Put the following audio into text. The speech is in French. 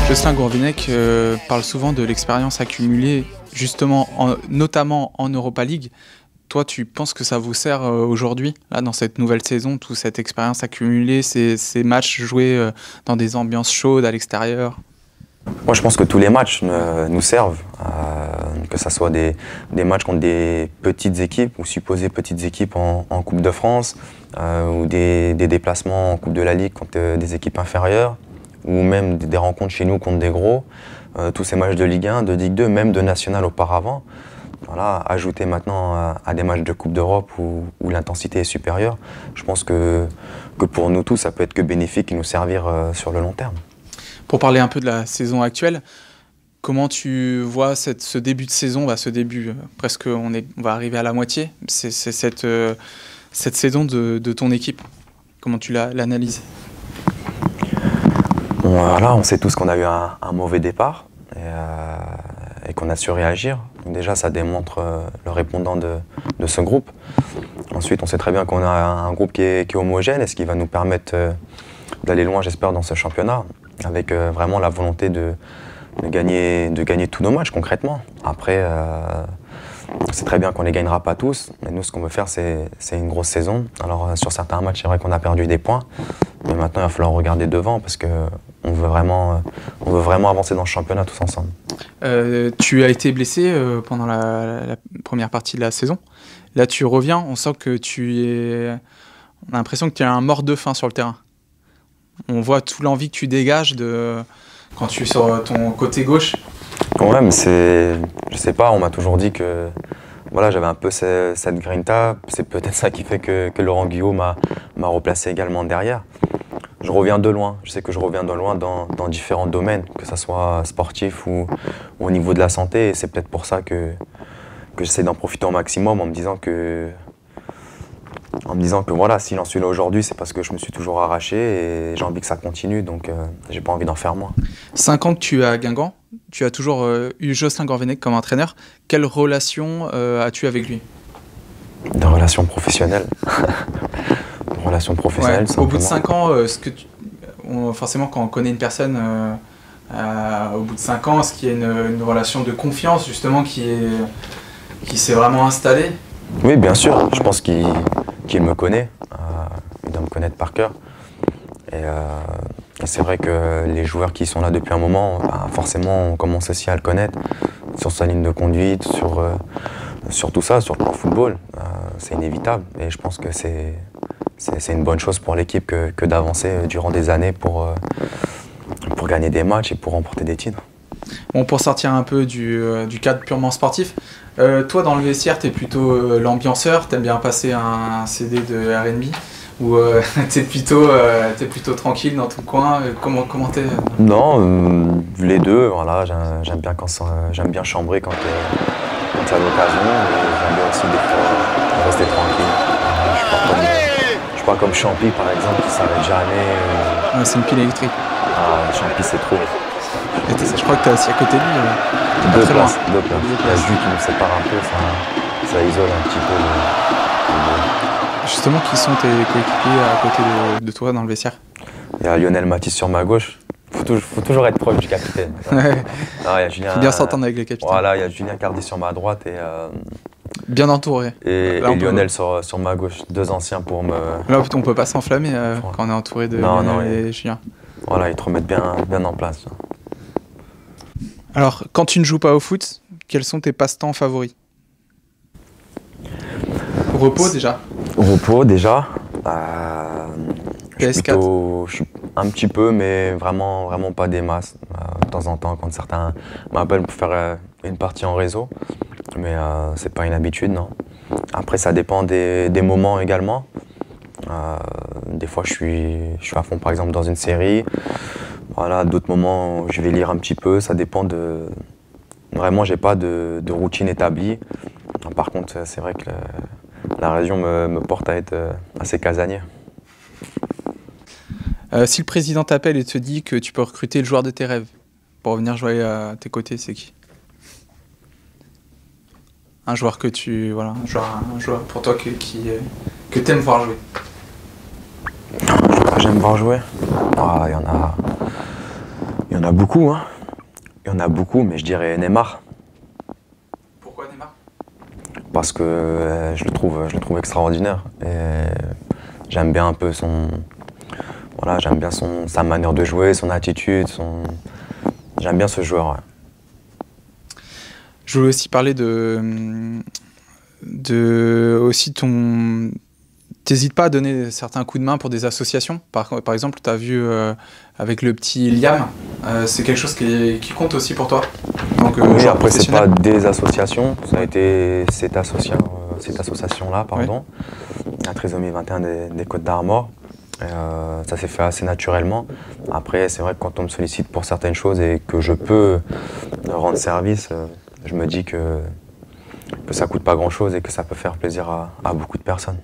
Jocelyn Gourvenec parle souvent de l'expérience accumulée, justement, notamment en Europa League. Toi, tu penses que ça vous sert aujourd'hui, là, dans cette nouvelle saison, toute cette expérience accumulée, ces matchs joués dans des ambiances chaudes à l'extérieur? Moi, je pense que tous les matchs nous servent, que ce soit des matchs contre des petites équipes ou supposées petites équipes en Coupe de France, ou des déplacements en Coupe de la Ligue contre des équipes inférieures, ou même des rencontres chez nous contre des gros. Tous ces matchs de Ligue 1, de Ligue 2, même de National auparavant. Voilà, ajouter maintenant à des matchs de Coupe d'Europe où l'intensité est supérieure, je pense que pour nous tous, ça peut être que bénéfique et nous servir sur le long terme. Pour parler un peu de la saison actuelle, comment tu vois ce début de saison, presque on va arriver à la moitié, c'est cette saison de ton équipe, comment tu l'analyses? Voilà, on sait tous qu'on a eu un mauvais départ et qu'on a su réagir. Donc déjà, ça démontre le répondant de ce groupe. Ensuite, on sait très bien qu'on a un groupe qui est homogène et ce qui va nous permettre d'aller loin, j'espère, dans ce championnat, avec vraiment la volonté de gagner tous nos matchs concrètement. Après, c'est très bien qu'on ne les gagnera pas tous, mais nous, ce qu'on veut faire, c'est une grosse saison. Alors, sur certains matchs, c'est vrai qu'on a perdu des points, mais maintenant, il va falloir regarder devant parce qu'on veut vraiment avancer dans ce championnat tous ensemble. Tu as été blessé pendant la première partie de la saison. Là, tu reviens, on sent que on a l'impression que tu es un mort de faim sur le terrain. On voit toute l'envie que tu dégages quand tu es sur ton côté gauche. Ouais, mais je sais pas, on m'a toujours dit que voilà, j'avais un peu cette grinta. C'est peut-être ça qui fait que Laurent Guyot m'a replacé également derrière. Je reviens de loin, je sais que je reviens de loin dans différents domaines, que ce soit sportif ou au niveau de la santé. Et c'est peut-être pour ça que j'essaie d'en profiter au maximum en me disant que voilà, si j'en suis là aujourd'hui, c'est parce que je me suis toujours arraché et j'ai envie que ça continue, donc j'ai pas envie d'en faire moins. 5 ans que tu es à Guingamp, tu as toujours eu Jocelyn Gourvenec comme entraîneur. Quelle relation as-tu avec lui? Des relations professionnelles. Des relations professionnelles, ouais, au bout de 5 ans, forcément, quand on connaît une personne, au bout de 5 ans, est-ce qu'il y a une relation de confiance, justement, qui s'est vraiment installée? Oui, bien sûr. Je pense qu'il me connaît. Il doit me connaître par cœur. Et c'est vrai que les joueurs qui sont là depuis un moment, forcément, on commence aussi à le connaître sur sa ligne de conduite, sur tout ça, sur le plan football. C'est inévitable. Et je pense que c'est une bonne chose pour l'équipe que d'avancer durant des années pour gagner des matchs et pour remporter des titres. Bon, pour sortir un peu du cadre purement sportif, toi dans le vestiaire, t'es plutôt l'ambianceur, t'aimes bien passer un CD de R&B ou t'es plutôt tranquille dans ton coin, comment t'es? Non, les deux, voilà, j'aime bien chambrer quand il y a l'occasion, et j'aime bien aussi des fois rester tranquille. Je suis pas comme Champy par exemple qui s'arrête jamais. Ouais, c'est une pile électrique. Champy c'est trop. Je crois que t'es assis à côté de lui. Deux places. Il y a Jus qui nous sépare un peu, ça isole un petit peu. Justement, qui sont tes coéquipiers à côté de toi dans le vestiaire? Il y a Lionel Matisse sur ma gauche. Faut toujours être proche du capitaine. Ouais. Alors, il y a Julien, faut bien s'entendre avec le capitaine. Voilà, il y a Julien Cardi sur ma droite et bien entouré. Et Lionel sur ma gauche. Deux anciens pour me... Là, on peut pas s'enflammer quand on est entouré de Lionel et Julien. Voilà, ils te remettent bien en place. Alors, quand tu ne joues pas au foot, quels sont tes passe-temps favoris? Repos déjà. Repos déjà. PS4. Je suis un petit peu, mais vraiment pas des masses. De temps en temps, quand certains m'appellent pour faire une partie en réseau. Mais c'est pas une habitude, non. Après, ça dépend des moments également. Des fois, je suis à fond, par exemple, dans une série. Voilà, d'autres moments, je vais lire un petit peu. Ça dépend de... Vraiment, j'ai pas de routine établie. Par contre, c'est vrai que la région me porte à être assez casanier. Si le président t'appelle et te dit que tu peux recruter le joueur de tes rêves pour venir jouer à tes côtés, c'est qui? Un joueur un joueur pour toi que t'aimes voir jouer. Un joueur que j'aime voir jouer? Il y y en a beaucoup, hein. Il y en a beaucoup, mais je dirais Neymar. Pourquoi Neymar? Parce que je le trouve extraordinaire. Et j'aime bien un peu voilà, j'aime bien sa manière de jouer, son attitude, j'aime bien ce joueur. Ouais. Je voulais aussi parler aussi T'hésites pas à donner certains coups de main pour des associations. Par exemple, tu as vu avec le petit Liam, c'est quelque chose qui compte aussi pour toi. Donc, oui, après, c'est pas des associations, ça a été cette association-là, pardon, oui. La Trisomie 21 des Côtes d'Armor. Ça s'est fait assez naturellement. Après, c'est vrai que quand on me sollicite pour certaines choses et que je peux rendre service, je me dis que ça coûte pas grand-chose et que ça peut faire plaisir à beaucoup de personnes.